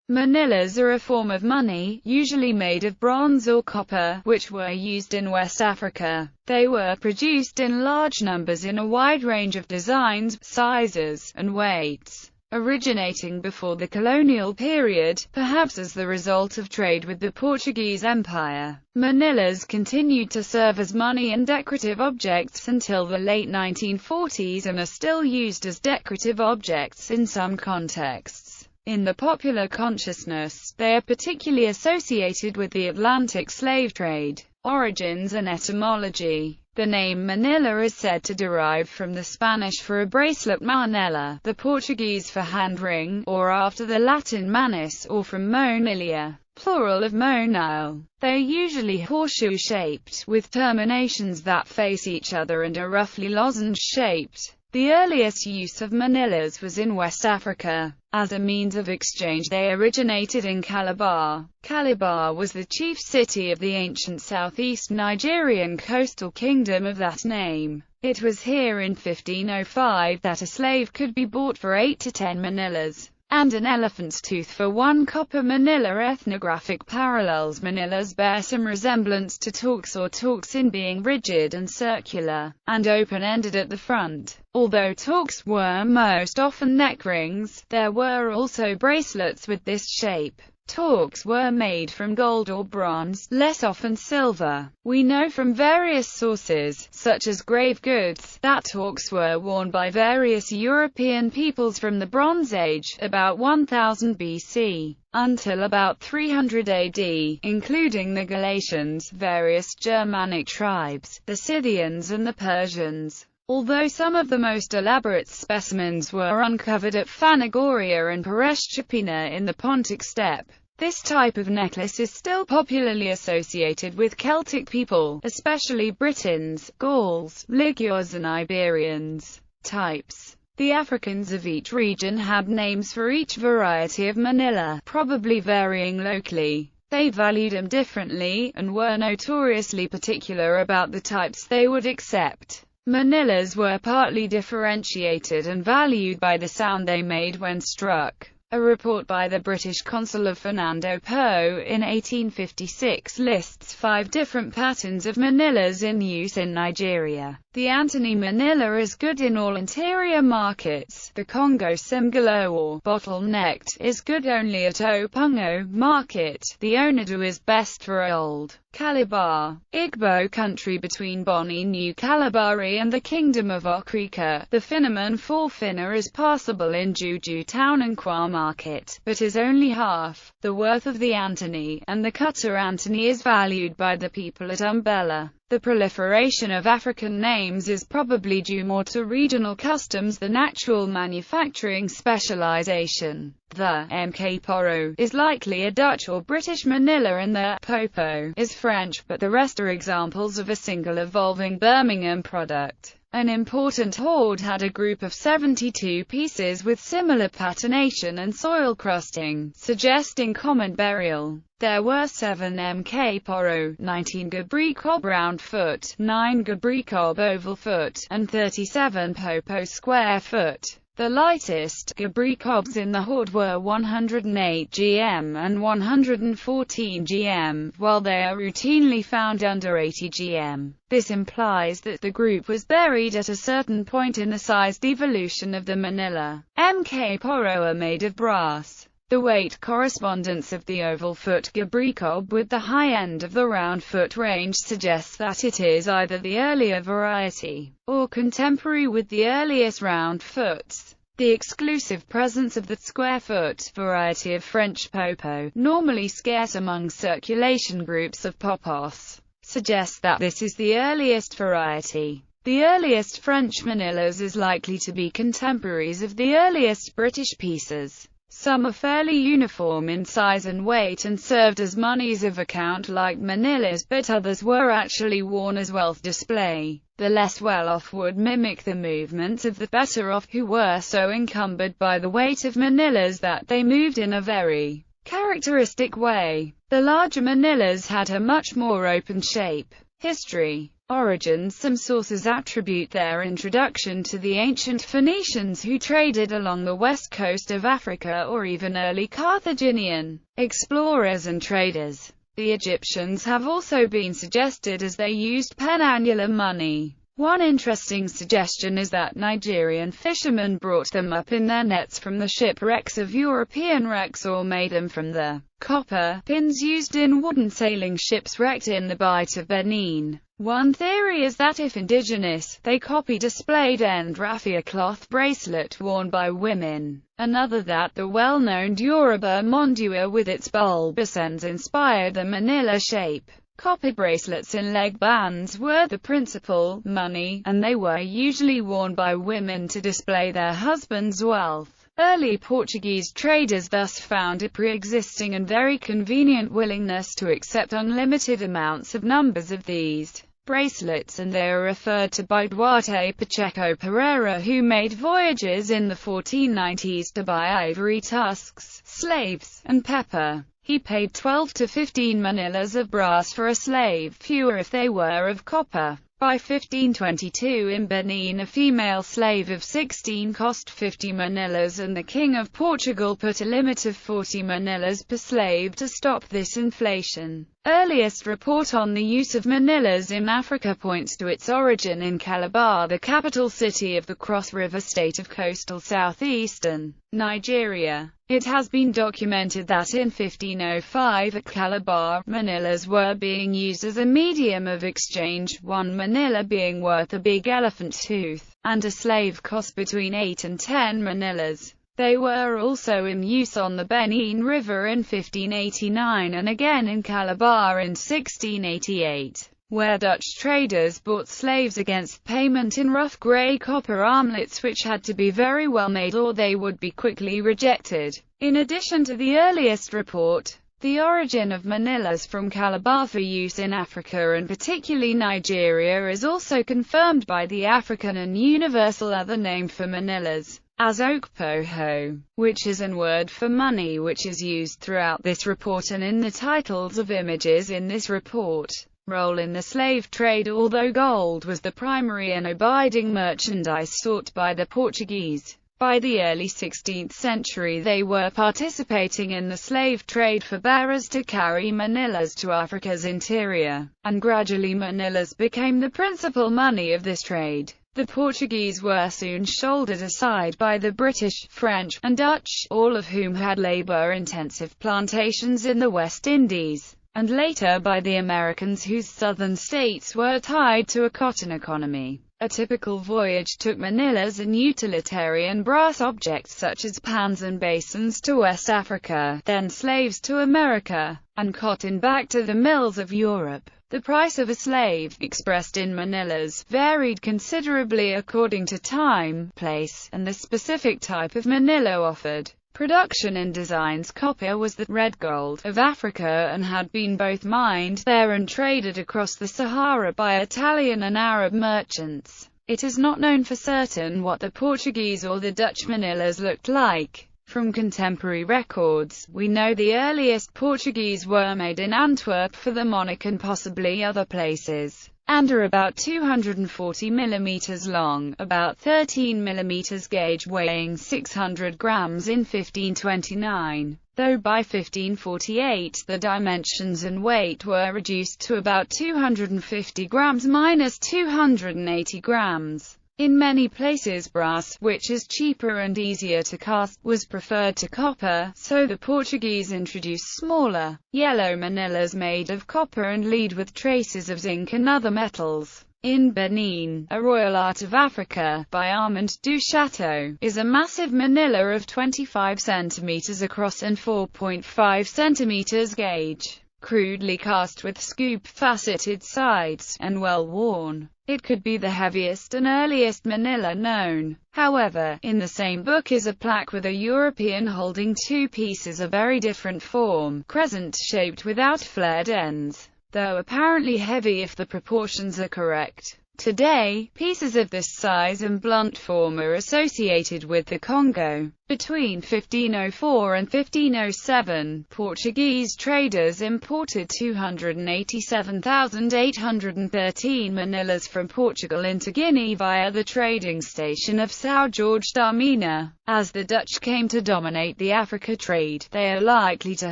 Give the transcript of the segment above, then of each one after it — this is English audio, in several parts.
Manillas are a form of money, usually made of bronze or copper, which were used in West Africa. They were produced in large numbers in a wide range of designs, sizes, and weights. Originating before the colonial period, perhaps as the result of trade with the Portuguese Empire, manillas continued to serve as money and decorative objects until the late 1940s and are still used as decorative objects in some contexts. In the popular consciousness, they are particularly associated with the Atlantic slave trade. Origins and etymology. The name Manilla is said to derive from the Spanish for a bracelet manella, the Portuguese for hand ring, or after the Latin manis, or from Manilla, plural of monile. They are usually horseshoe-shaped, with terminations that face each other and are roughly lozenge-shaped. The earliest use of manillas was in West Africa. As a means of exchange, they originated in Calabar. Calabar was the chief city of the ancient southeast Nigerian coastal kingdom of that name. It was here in 1505 that a slave could be bought for 8 to 10 manillas, and an elephant's tooth for 1 copper Manilla. Ethnographic parallels. Manillas bear some resemblance to torques or torques in being rigid and circular, and open-ended at the front. Although torques were most often neck rings, there were also bracelets with this shape. Torques were made from gold or bronze, less often silver. We know from various sources, such as grave goods, that torques were worn by various European peoples from the Bronze Age, about 1000 BC, until about 300 AD, including the Galatians, various Germanic tribes, the Scythians and the Persians. Although some of the most elaborate specimens were uncovered at Phanagoria and Pereshchapina in the Pontic steppe, this type of necklace is still popularly associated with Celtic people, especially Britons, Gauls, Ligures and Iberians. Types. The Africans of each region had names for each variety of manilla, probably varying locally. They valued them differently, and were notoriously particular about the types they would accept. Manillas were partly differentiated and valued by the sound they made when struck. A report by the British consul of Fernando Po in 1856 lists 5 different patterns of manillas in use in Nigeria. The Anthony Manilla is good in all interior markets. The Congo Simgalo or bottle-necked is good only at Opungo market. The Onadu is best for Old Calabar, Igbo country between Bonny New Calabari and the Kingdom of Okrika. The Finneman Four-Finner is passable in Juju Town and Kwa Market, but is only half the worth of the Anthony, and the Cutter Anthony is valued by the people at Umbella. The proliferation of African names is probably due more to regional customs than actual manufacturing specialization. The MK Poro is likely a Dutch or British manilla and the Popo is French, but the rest are examples of a single evolving Birmingham product. An important hoard had a group of 72 pieces with similar patination and soil crusting, suggesting common burial. There were 7 MK Poro, 19 Gabrikob round foot, 9 Gabrikob oval foot, and 37 Popo square foot. The lightest Gabrikobs in the hoard were 108 gm and 114 gm, while they are routinely found under 80 gm. This implies that the group was buried at a certain point in the sized evolution of the manilla. MK Poro are made of brass. The weight correspondence of the oval foot Gabrikob with the high end of the round foot range suggests that it is either the earlier variety, or contemporary with the earliest round foots. The exclusive presence of the square foot variety of French popo, normally scarce among circulation groups of popos, suggests that this is the earliest variety. The earliest French manillas is likely to be contemporaries of the earliest British pieces. Some are fairly uniform in size and weight and served as moneys of account like manillas, but others were actually worn as wealth display. The less well-off would mimic the movements of the better-off, who were so encumbered by the weight of manillas that they moved in a very characteristic way. The larger manillas had a much more open shape. History. Origins. Some sources attribute their introduction to the ancient Phoenicians who traded along the west coast of Africa, or even early Carthaginian explorers and traders. The Egyptians have also been suggested as they used penannular money. One interesting suggestion is that Nigerian fishermen brought them up in their nets from the shipwrecks of European wrecks, or made them from the copper pins used in wooden sailing ships wrecked in the Bight of Benin. One theory is that if indigenous, they copied a splayed-end raffia cloth bracelet worn by women. Another that the well-known Yoruba mondua with its bulbous ends inspired the Manilla shape. Copper bracelets in leg bands were the principal money, and they were usually worn by women to display their husband's wealth. Early Portuguese traders thus found a pre-existing and very convenient willingness to accept unlimited amounts of numbers of these bracelets, and they are referred to by Duarte Pacheco Pereira, who made voyages in the 1490s to buy ivory tusks, slaves, and pepper. He paid 12 to 15 manillas of brass for a slave, fewer if they were of copper. By 1522 in Benin, a female slave of 16 cost 50 manillas, and the King of Portugal put a limit of 40 manillas per slave to stop this inflation. Earliest report on the use of manillas in Africa points to its origin in Calabar, the capital city of the Cross River state of coastal southeastern Nigeria. It has been documented that in 1505 at Calabar, manillas were being used as a medium of exchange, one manilla being worth a big elephant tooth, and a slave cost between 8 and 10 manillas. They were also in use on the Benin River in 1589 and again in Calabar in 1688, where Dutch traders bought slaves against payment in rough grey copper armlets which had to be very well made or they would be quickly rejected. In addition to the earliest report, the origin of manillas from Calabar for use in Africa and particularly Nigeria is also confirmed by the African and universal other name for manillas, as okpoho, which is an word for money which is used throughout this report and in the titles of images in this report. Role in the slave trade. Although gold was the primary and abiding merchandise sought by the Portuguese, by the early 16th century they were participating in the slave trade for bearers to carry manillas to Africa's interior, and gradually manillas became the principal money of this trade. The Portuguese were soon shouldered aside by the British, French, and Dutch, all of whom had labor-intensive plantations in the West Indies, and later by the Americans whose southern states were tied to a cotton economy. A typical voyage took manillas and utilitarian brass objects such as pans and basins to West Africa, then slaves to America, and cotton back to the mills of Europe. The price of a slave, expressed in manillas, varied considerably according to time, place, and the specific type of manilla offered. Production and designs. Copper was the red gold of Africa and had been both mined there and traded across the Sahara by Italian and Arab merchants. It is not known for certain what the Portuguese or the Dutch manillas looked like. From contemporary records, we know the earliest Portuguese were made in Antwerp for the monarch and possibly other places, and are about 240 mm long, about 13 mm gauge, weighing 600 grams in 1529, though by 1548 the dimensions and weight were reduced to about 250 grams minus 280 grams. In many places brass, which is cheaper and easier to cast, was preferred to copper, so the Portuguese introduced smaller, yellow manillas made of copper and lead with traces of zinc and other metals. In Benin, A Royal Art of Africa, by Armand du Château, is a massive manilla of 25 cm across and 4.5 cm gauge, crudely cast with scoop-faceted sides, and well worn. It could be the heaviest and earliest manilla known. However, in the same book is a plaque with a European holding two pieces of very different form, crescent-shaped without flared ends, though apparently heavy if the proportions are correct. Today, pieces of this size and blunt form are associated with the Congo. Between 1504 and 1507, Portuguese traders imported 287,813 manillas from Portugal into Guinea via the trading station of São Jorge da Mina. As the Dutch came to dominate the Africa trade, they are likely to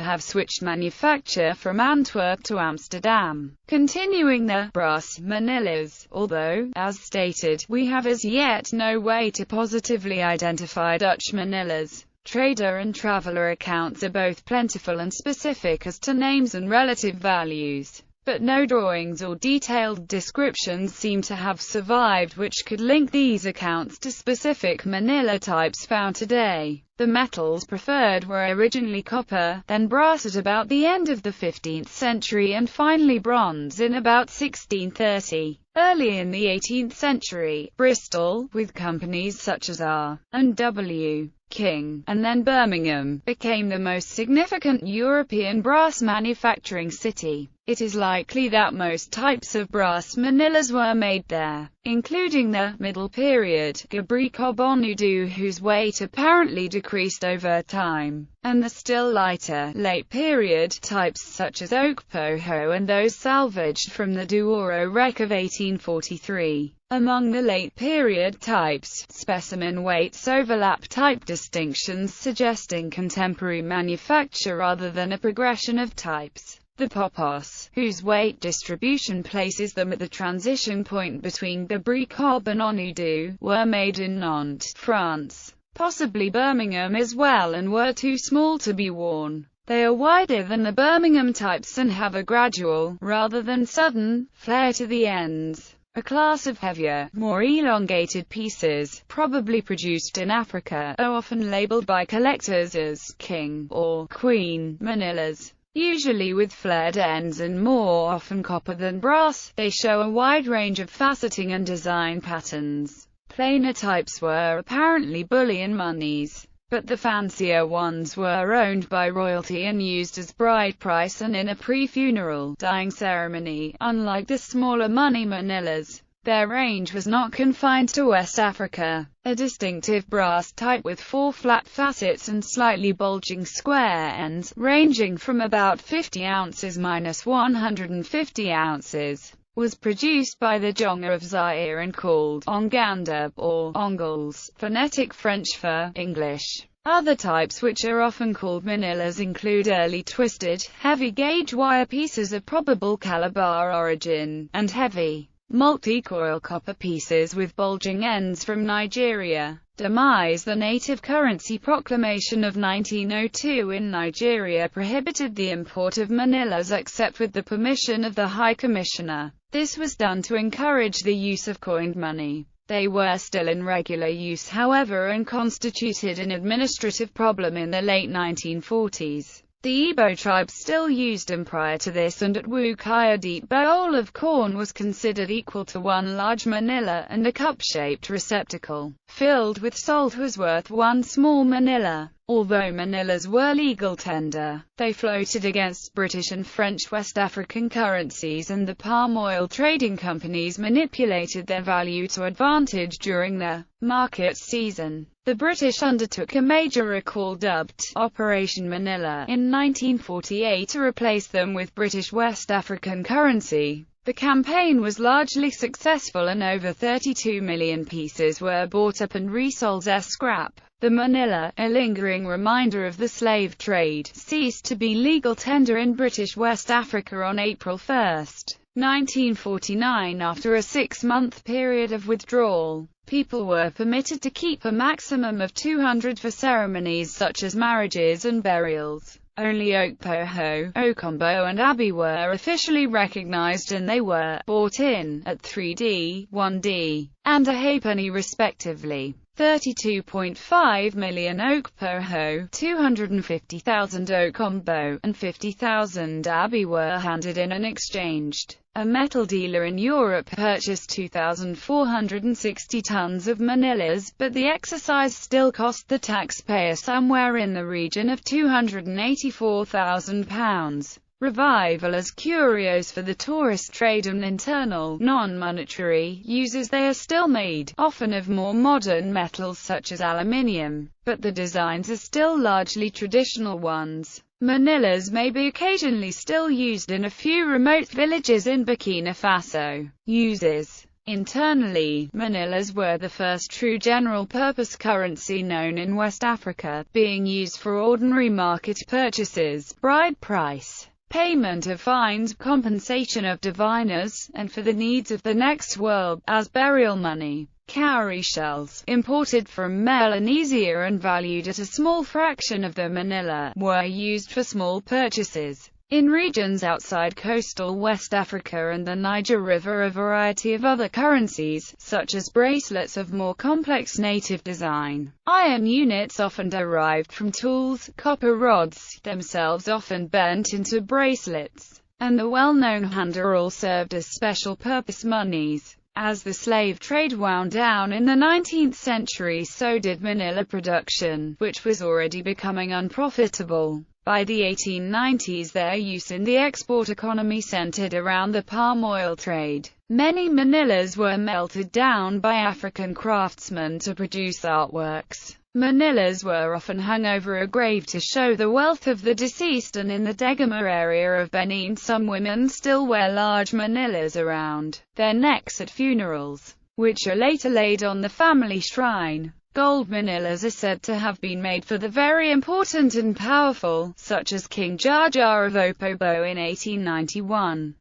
have switched manufacture from Antwerp to Amsterdam, continuing the brass manillas, although, as stated, we have as yet no way to positively identify Dutch manillas. Trader and traveler accounts are both plentiful and specific as to names and relative values, but no drawings or detailed descriptions seem to have survived which could link these accounts to specific manilla types found today. The metals preferred were originally copper, then brass at about the end of the 15th century and finally bronze in about 1630. Early in the 18th century, Bristol, with companies such as R and W. King, and then Birmingham, became the most significant European brass manufacturing city. It is likely that most types of brass manillas were made there, including the middle period Gabri Cobonudu, whose weight apparently decreased over time, and the still lighter late period types such as oak poho and those salvaged from the Douro wreck of 1843. Among the late period types, specimen weights overlap type distinctions suggesting contemporary manufacture rather than a progression of types. The popos, whose weight distribution places them at the transition point between Gabri Cob and Onudu, were made in Nantes, France, possibly Birmingham as well, and were too small to be worn. They are wider than the Birmingham types and have a gradual, rather than sudden, flare to the ends. A class of heavier, more elongated pieces, probably produced in Africa, are often labeled by collectors as king or queen manillas. Usually with flared ends and more often copper than brass, they show a wide range of faceting and design patterns. Plainer types were apparently bullion monies, but the fancier ones were owned by royalty and used as bride price and in a pre-funeral dying ceremony. Unlike the smaller money manillas, their range was not confined to West Africa. A distinctive brass type with 4 flat facets and slightly bulging square ends, ranging from about 50 ounces - 150 ounces, was produced by the Jonga of Zaire and called onganda, or ongles, phonetic French for English. Other types which are often called manillas include early twisted, heavy-gauge wire pieces of probable Calabar origin, and heavy, multi-coil copper pieces with bulging ends from Nigeria. Demise. The native currency proclamation of 1902 in Nigeria prohibited the import of manillas except with the permission of the High Commissioner. This was done to encourage the use of coined money. They were still in regular use however and constituted an administrative problem in the late 1940s. The Igbo tribe still used them prior to this, and at Wukaya a deep bowl of corn was considered equal to one large manilla, and a cup-shaped receptacle filled with salt was worth one small manilla. Although manillas were legal tender, they floated against British and French West African currencies, and the palm oil trading companies manipulated their value to advantage during the market season. The British undertook a major recall dubbed Operation Manilla in 1948 to replace them with British West African currency. The campaign was largely successful and over 32 million pieces were bought up and resold as scrap. The manilla, a lingering reminder of the slave trade, ceased to be legal tender in British West Africa on April 1, 1949 after a 6-month period of withdrawal. People were permitted to keep a maximum of 200 for ceremonies such as marriages and burials. Only Okpoho, Okombo and Abi were officially recognized, and they were bought in at 3D, 1D, and a halfpenny respectively. 32.5 million Okpoho, 250,000 Okombo, and 50,000 Abi were handed in and exchanged. A metal dealer in Europe purchased 2,460 tons of manillas, but the exercise still cost the taxpayer somewhere in the region of £284,000. revival as curios for the tourist trade and internal, non-monetary uses. They are still made, often of more modern metals such as aluminium, but the designs are still largely traditional ones. Manillas may be occasionally still used in a few remote villages in Burkina Faso. Uses. Internally, manillas were the first true general-purpose currency known in West Africa, being used for ordinary market purchases, bride price, payment of fines, compensation of diviners, and for the needs of the next world, as burial money. Cowrie shells, imported from Melanesia and valued at a small fraction of the Manilla, were used for small purchases. In regions outside coastal West Africa and the Niger River, a variety of other currencies, such as bracelets of more complex native design, iron units often derived from tools, copper rods, themselves often bent into bracelets, and the well-known handa all served as special-purpose monies. As the slave trade wound down in the 19th century, so did Manilla production, which was already becoming unprofitable. By the 1890s, their use in the export economy centered around the palm oil trade. Many manillas were melted down by African craftsmen to produce artworks. Manillas were often hung over a grave to show the wealth of the deceased, and in the Degama area of Benin, some women still wear large manillas around their necks at funerals, which are later laid on the family shrine. Gold manillas are said to have been made for the very important and powerful, such as King Jar Jar of Opobo in 1891.